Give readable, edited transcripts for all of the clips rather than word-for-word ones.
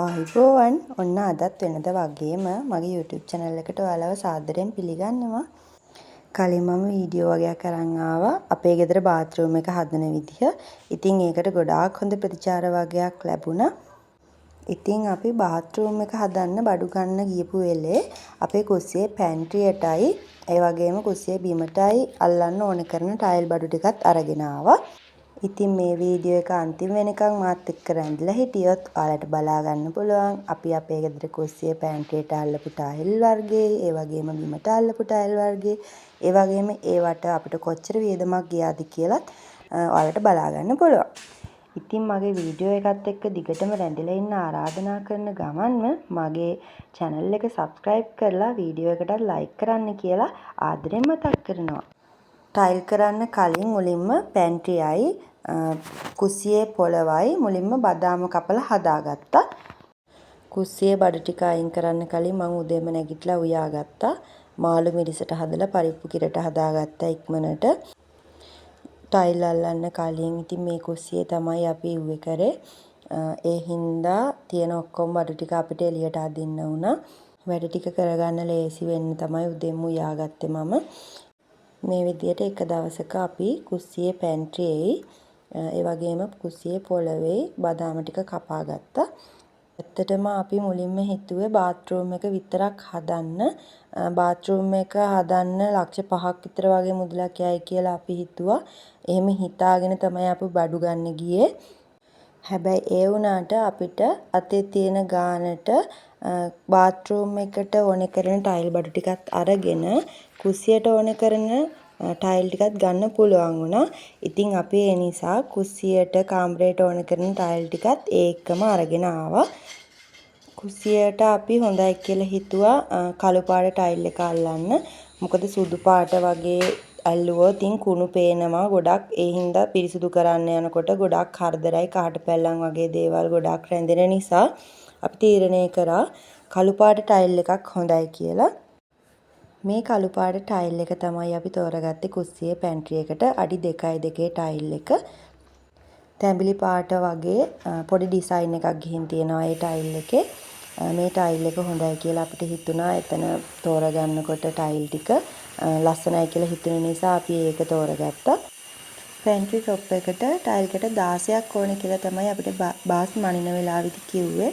ආයිබෝවන් ඔන්න අදත් වෙනද වගේම මගේ YouTube channel එකට ඔයාලව සාදරයෙන් පිළිගන්නවා. කලින් මම වීඩියෝ වගේක් අරන් ආවා අපේ ගෙදර බාත්රූම් එක හදන විදිහ. ඉතින් ඒකට ගොඩාක් හොඳ ප්‍රතිචාර වගේක් ලැබුණා. ඉතින් අපි බාත්රූම් එක හදන්න බඩු ගන්න ගියපු වෙලේ අපේ කුස්සියේ පැන්ට්‍රියටයි ඒ වගේම කුස්සියේ බිමටයි අල්ලන්න ඕන කරන ටයිල් බඩු ටිකත් අරගෙන ආවා. ඉතින් මේ වීඩියෝ එක අන්තිම වෙනකන් මාත් එක්ක රැඳිලා හිටියොත් ඔයාලට බලා ගන්න පුළුවන් අපි අපේ ගෙදර කුස්සියේ පැන්ට්‍රියට අල්ලපු ටයිල් වර්ගේ, ඒ වගේම බිමට අල්ලපු ටයිල් වර්ගේ, ඒ වගේම ඒවට අපිට කොච්චර වියදමක් ගියාද කියලත් ඔයාලට බලා ගන්න පුළුවන්. ඉතින් මගේ වීඩියෝ එකත් එක්ක දිගටම රැඳිලා ඉන්න ආරාධනා කරන ගමන්ම මගේ channel එක subscribe කරලා වීඩියෝ එකටත් like කරන්න කියලා ආදරෙන් මතක් කරනවා. ටයිල් කරන්න කලින් මුලින්ම පැන්ට්‍රියයි කුස්සියේ පොළවයි මුලින්ම බදාම කපලා හදාගත්තා. කුස්සියේ බඩ ටික අයින් කරන්න කලින් මම උදේම නැගිටලා උයාගත්තා. මාළු මිරිසට හදලා පරිප්පු කිරට හදාගත්තා ඉක්මනට. ටයිල් අල්ලන්න කලින් ඉතින් මේ කුස්සියේ තමයි අපි උවේ කරේ. ඒ හින්දා තියෙන ඔක්කොම බඩ ටික අපිට එළියට අදින්න වුණා. වැඩ ටික කරගන්න ලේසි වෙන්න තමයි උදේම උයාගත්තේ මම. මේ විදියට එක දවසක අපි කුස්සියේ පැන්ට්‍රියේ ඒ වගේම කුස්සියේ පොළවේ බදාම ටික කපා ගත්තා. ඇත්තටම අපි මුලින්ම හිතුවේ බාත්රූම් එක විතරක් හදන්න. බාත්රූම් එක හදන්න ලක්ෂ 5ක් විතර වගේ මුදලක් යයි කියලා අපි හිතුවා. එහෙම හිතාගෙන තමයි අපි බඩු ගන්න ගියේ. හැබැයි ඒ වුණාට අපිට අතේ තියෙන ගානට බාත්රූම් එකට ඕන කරන ටයිල් බඩු ටිකත් අරගෙන කුස්සියට ඕන කරන ටයිල් ටිකත් ගන්න පුළුවන් වුණා. ඉතින් අපි ඒ නිසා කුස්සියට කාමරයට ඕන කරන ටයිල් ටිකත් ඒකම අරගෙන ආවා. කුස්සියට අපි හොඳයි කියලා හිතුවා කළු පාට ටයිල් එක අල්ලන්න. මොකද සුදු පාට වගේ ඇල්ලුවොත් කුණු පේනවා ගොඩක්. ඒ හින්දා පිරිසිදු කරන්න යනකොට ගොඩක් කරදරයි කහට පැල්ලම් වගේ දේවල් ගොඩක් රැඳෙන නිසා අපි තීරණය කරා කළු පාට ටයිල් එකක් හොඳයි කියලා. මේ කළු පාට ටයිල් එක තමයි අපි තෝරගත්තේ කුස්සියේ පැන්ට්‍රි එකට අඩි 2.2 ටයිල් එක. තැඹිලි පාට වගේ පොඩි ඩිසයින් එකක් ගිහින් තියෙනවා ඒ ටයිල් එකේ. මේ ටයිල් එක හොඳයි කියලා අපිට හිතුණා. එතන තෝරගන්නකොට ටයිල් ටික ලස්සනයි කියලා හිතුන නිසා අපි ඒක තෝරගත්තා. පැන්ට්‍රි টොප් එකට ටයිල් කට 16ක් ඕනේ කියලා තමයි අපිට බාස් මනින වෙලාවෙදි කිව්වේ.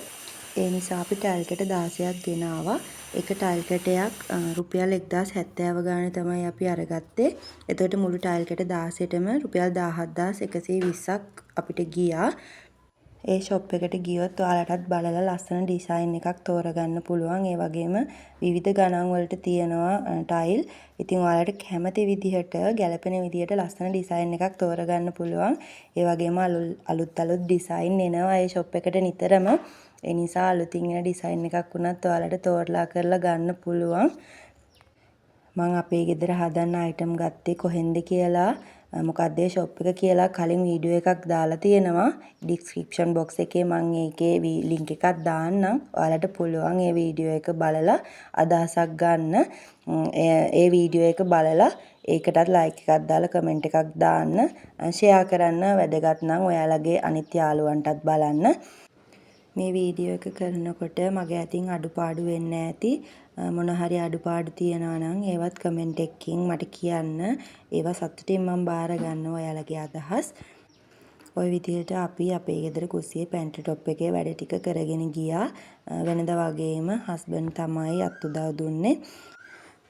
ඒ නිසා අපි ටයිල් කට 16ක් ගෙනාවා. එක ටයිල් කටයක් රුපියල් 1070 ගානේ තමයි අපි අරගත්තේ. එතකොට මුළු ටයිල් කට 16ටම රුපියල් 17120ක් අපිට ගියා. ඒ ෂොප් එකට ගියොත් ඔයාලටත් බලලා ලස්සන ඩිසයින් එකක් තෝරගන්න පුළුවන්. ඒ වගේම විවිධ ගණන් වලට තියෙනවා ටයිල්. ඉතින් ඔයාලට කැමති විදිහට ගැලපෙන විදිහට ලස්සන ඩිසයින් එකක් තෝරගන්න පුළුවන්. ඒ වගේම අලුත් ඩිසයින් එනවා ඒ ෂොප් එකට නිතරම. ඒ නිසා අලුතින් එන ඩිසයින් එකක් වුණත් ඔයාලට තෝරලා කරලා ගන්න පුළුවන්. මම අපේ ගෙදර හදන්න අයිටම් ගත්තේ කොහෙන්ද කියලා මොකක්ද ඒ ෂොප් එක කියලා කලින් වීඩියෝ එකක් දාලා තියෙනවා. ඩිස්ක්‍රිප්ෂන් බොක්ස් එකේ මම ඒකේ ලින්ක් එකක් දාන්නම්. ඔයාලට පුළුවන් ඒ වීඩියෝ එක බලලා අදහසක් ගන්න. ඒ වීඩියෝ එක බලලා ඒකටත් ලයික් එකක් දාලා කමෙන්ට් එකක් දාන්න. ෂෙයා කරන්න වැදගත් නම් ඔයාලගේ අනිත් යාළුවන්ටත් බලන්න. මේ වීඩියෝ එක කරනකොට මගේ අතින් අඩුපාඩු වෙන්න ඇති. මොන හරි අඩුපාඩු තියනවා නම් ඒවත් කමෙන්ට් එකකින් මට කියන්න. ඒවා සතුටින් මම බාර ගන්නවා ඔයාලගේ අදහස්. ওই විදිහට අපි අපේ ගෙදර කුස්සියේ පැන්ට්‍රි টොප් එකේ වැඩ ටික කරගෙන ගියා. වෙනදා වගේම හස්බන්ඩ් තමයි අත් උදව් දුන්නේ.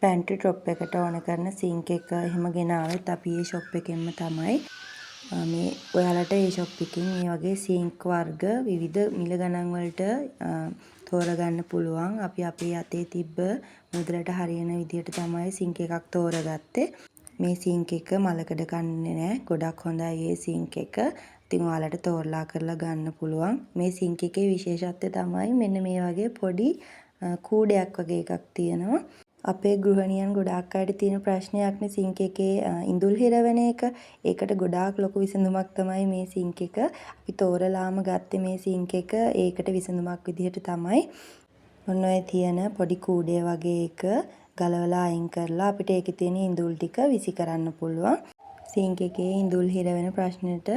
පැන්ට්‍රි টොප් එකට ඕන කරන සින්ක් එක එහෙම ගෙනාවෙත් අපි මේ ෂොප් එකෙන්ම තමයි. මේ ඔයාලට මේ ෂොප් එකකින් මේ වගේ සින්ක් වර්ග විවිධ මිල ගණන් වලට තෝරගන්න පුළුවන්. අපි අපේ අතේ තිබ්බ මුදලට හරියන විදිහට තමයි සින්ක් එකක් තෝරගත්තේ. මේ සින්ක් එක මලකඩ කන්නේ නැහැ. ගොඩක් හොඳයි මේ සින්ක් එක. ඉතින් ඔයාලට තෝරලා කරලා ගන්න පුළුවන්. මේ සින්ක් එකේ විශේෂත්වය තමයි මෙන්න මේ වගේ පොඩි කූඩයක් වගේ එකක් තියෙනවා. අපේ ගෘහණියන් ගොඩාක් අයට තියෙන ප්‍රශ්නයක්නේ සින්ක් එකේ ඉඳුල් හිරවෙන එක. ඒකට ගොඩාක් ලොකු විසඳුමක් තමයි මේ සින්ක් එක. අපි තෝරලාම ගත්තේ මේ සින්ක් එක ඒකට විසඳුමක් විදිහට තමයි. ඔන්න ඔය තියෙන පොඩි කූඩය වගේ එක ගලවලා අයින් කරලා අපිට ඒකේ තියෙන ඉඳුල් ටික විසි කරන්න පුළුවන්. සින්ක් එකේ ඉඳුල් හිරවෙන ප්‍රශ්නෙට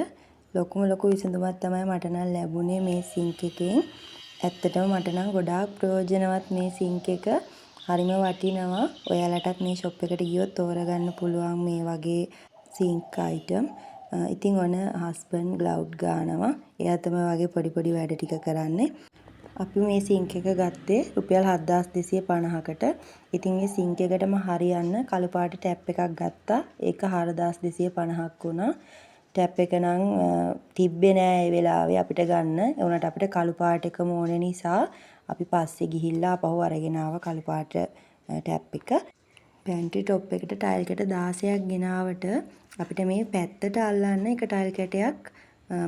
ලොකු විසඳුමක් තමයි මට නම් ලැබුණේ මේ සින්ක් එකෙන්. ඇත්තටම මට නම් ගොඩාක් ප්‍රයෝජනවත් මේ සිංක් එක. හරිම වටිනවා. ඔයාලටත් මේ ෂොප් එකට ගියොත් තෝරගන්න පුළුවන් මේ වගේ සිංක් අයිටම්. ඉතින් ඔන්න හස්බන්ඩ් ග්ලව්ඩ් ගානවා. එයා තමයි වගේ පොඩි වැඩ ටික කරන්නේ. අපි මේ සිංක් එක ගත්තේ රුපියල් 7250කට. ඉතින් මේ සිංක් එකටම හරියන්න කළු පාට ටැප් එකක් ගත්තා. ඒක 4250ක් වුණා. ටැප් එක නම් තිබ්බේ නෑ ඒ වෙලාවේ අපිට ගන්න. ඒ වුණාට අපිට කළු පාට එකම ඕන නිසා අපි පස්සේ ගිහිල්ලා අපහු අරගෙන ආවා කළු පාට ටැප් එක. පැන්ට්‍රි টොප් එකට ටයිල් කැට 16ක් ගෙනාවට අපිට මේ පැත්තට අල්ලන්න එක ටයිල් කැටයක්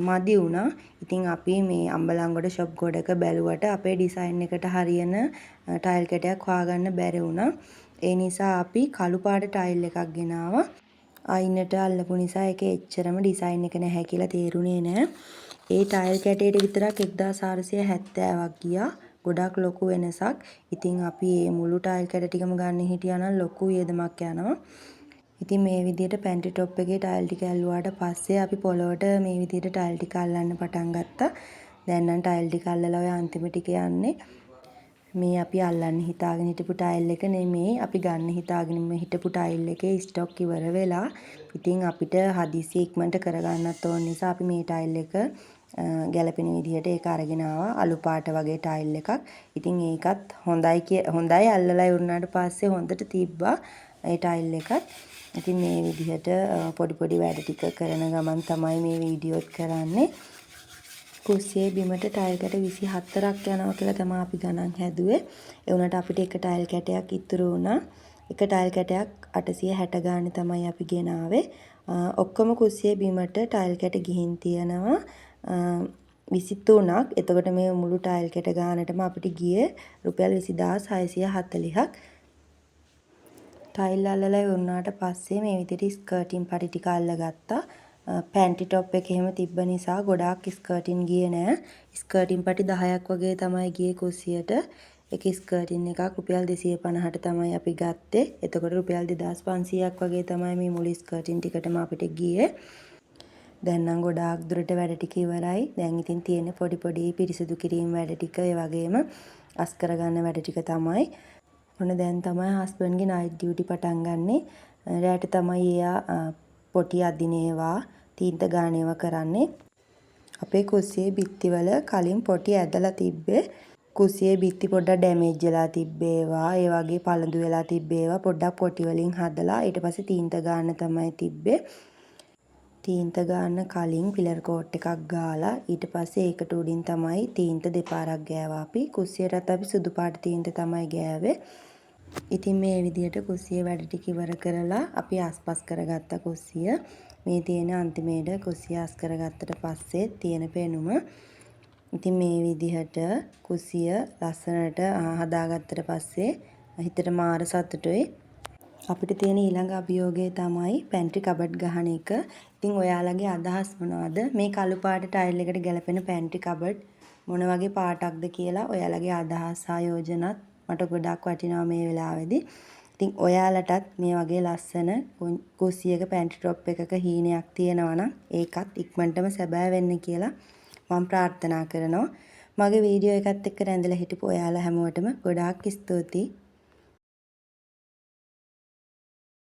මදි වුණා. ඉතින් අපි මේ අම්බලන්ගොඩ ෂොප් ගොඩක බැලුවට අපේ ඩිසයින් එකට හරියන ටයිල් කැටයක් හොයාගන්න බැරි වුණා. ඒ නිසා අපි කළු පාට ටයිල් එකක් ගෙනාවා. අයිනට අල්ලපු නිසා ඒකේ එච්චරම ඩිසයින් එක නැහැ කියලා තේරුනේ නෑ. ඒ ටයිල් කැටේට විතරක් 1470ක් ගියා. ගොඩක් ලොකු වෙනසක්. ඉතින් අපි මේ මුළු ටයිල් කැට ටිකම ගන්න හිටියා නම් ලොකු වියදමක් යනවා. ඉතින් මේ විදිහට පැන්ට්‍රි টොප් එකේ ටයිල් ටික ඇල්ලුවාට පස්සේ අපි පොළොවට මේ විදිහට ටයිල් ටික අල්ලන්න පටන් ගත්තා. දැන් නම් ටයිල් ටික අල්ලලා ඔය අන්තිම ටික යන්නේ. මේ අපි අල්ලන්න හිතාගෙන හිටපු ටයිල් එක නෙමෙයි. අපි ගන්න හිතාගෙන හිටපු ටයිල් එකේ ස්ටොක් ඉවර වෙලා. ඉතින් අපිට හදිසි ඉක්මනට කරගන්නත් ඕන නිසා අපි මේ ටයිල් එක ගැලපෙන විදිහට ඒක අරගෙන ආවා. අලු පාට වගේ ටයිල් එකක්. ඉතින් ඒකත් හොඳයි අල්ලලා ඉවරනාට පස්සේ හොඳට තිබ්බා ඒ ටයිල් එකත්. ඉතින් මේ විදිහට පොඩි වැඩ ටික කරන ගමන් තමයි මේ වීඩියෝත් කරන්නේ. කුස්සියේ බිමට ටයිල් කැට 24ක් යනවා කියලා තමයි අපි ගණන් හැදුවේ. ඒ වුණාට අපිට එක ටයිල් කැටයක් ඉතුරු වුණා. එක ටයිල් කැටයක් 860 ගානේ තමයි අපි ගෙනාවේ. ඔක්කොම කුස්සියේ බිමට ටයිල් කැට ගිහින් තියෙනවා 23ක්. එතකොට මේ මුළු ටයිල් කැට ගානටම අපිට ගියේ රුපියල් 20640ක්. ටයිල් අල්ලලා වුණාට පස්සේ මේ විදිහට ස්කර්ටින් පටි ටික අල්ලගත්තා. පැන්ටි টොප් එක එහෙම තිබ්බ නිසා ගොඩාක් ස්කර්ටින් ගියේ නෑ. ස්කර්ටින් පටි 10ක් වගේ තමයි ගියේ කුස්සියට. එක ස්කර්ටින් එකක් රුපියල් 250ට තමයි අපි ගත්තේ. එතකොට රුපියල් 2500ක් වගේ තමයි මේ මුළු ස්කර්ටින් ටිකටම අපිට ගියේ. දැන් නම් ගොඩාක් දුරට වැඩ ටික ඉවරයි. දැන් ඉතින් තියෙන පොඩි පිරිසිදු කිරීම වැඩ ටික ඒ වගේම අස් කරගන්න වැඩ ටික තමයි. මොන දැන් තමයි හස්බන්ඩ්ගේ නයිට් ඩියුටි පටන් ගන්නෙ. රැට තමයි එයා පොටි අදිනේවා තීන්ත ගානේවා කරන්නේ. අපේ කුස්සියේ බිත්තිවල කලින් පොටි ඇදලා තිබ්බේ. කුස්සියේ බිත්ති පොඩ්ඩක් ඩැමේජ් වෙලා තිබ්බේවා. ඒ වගේ පළඳු වෙලා තිබ්බේවා. පොඩ්ඩක් පොටි වලින් හදලා ඊට පස්සේ තීන්ත ගාන තමයි තිබ්බේ. තීන්ත ගාන්න කලින් පිලර් කෝට් එකක් ගාලා ඊට පස්සේ ඒකට උඩින් තමයි තීන්ත දෙපාරක් ගෑවා අපි. කුස්සියටත් අපි සුදු පාට තීන්ත තමයි ගෑවේ. ඉතින් මේ විදිහට කුස්සිය වැඩ ටික ඉවර කරලා අපි ආස්පස් කරගත්ත කුස්සිය. මේ තියෙන අන්තිමේට කුස්සිය ආස් කරගත්තට පස්සේ තියෙන පෙනුම. ඉතින් මේ විදිහට කුස්සිය ලස්සනට හදාගත්තට පස්සේ හිතට මාර සතුටුයි. අපිට තියෙන ඊළඟ අභියෝගය තමයි පැන්ට්‍රි කබඩ් ගහන එක. ඉතින් ඔයාලගේ අදහස් මොනවද? මේ කළු පාට ටයිල් එකට ගැලපෙන පැන්ට්‍රි කබඩ් මොන වගේ පාටක්ද කියලා ඔයාලගේ අදහස් ආයෝජනත් මට ගොඩක් වටිනවා මේ වෙලාවේදී. ඉතින් ඔයාලටත් මේ වගේ ලස්සන කුස්සියක පැන්ට්‍රි টොප් එකක හීනයක් තියෙනවා නම් ඒකත් ඉක්මනටම සැබෑ වෙන්න කියලා මම ප්‍රාර්ථනා කරනවා. මගේ වීඩියෝ එකත් එක්ක රැඳිලා හිටපු ඔයාලා හැමෝටම ගොඩාක් ස්තුතියි.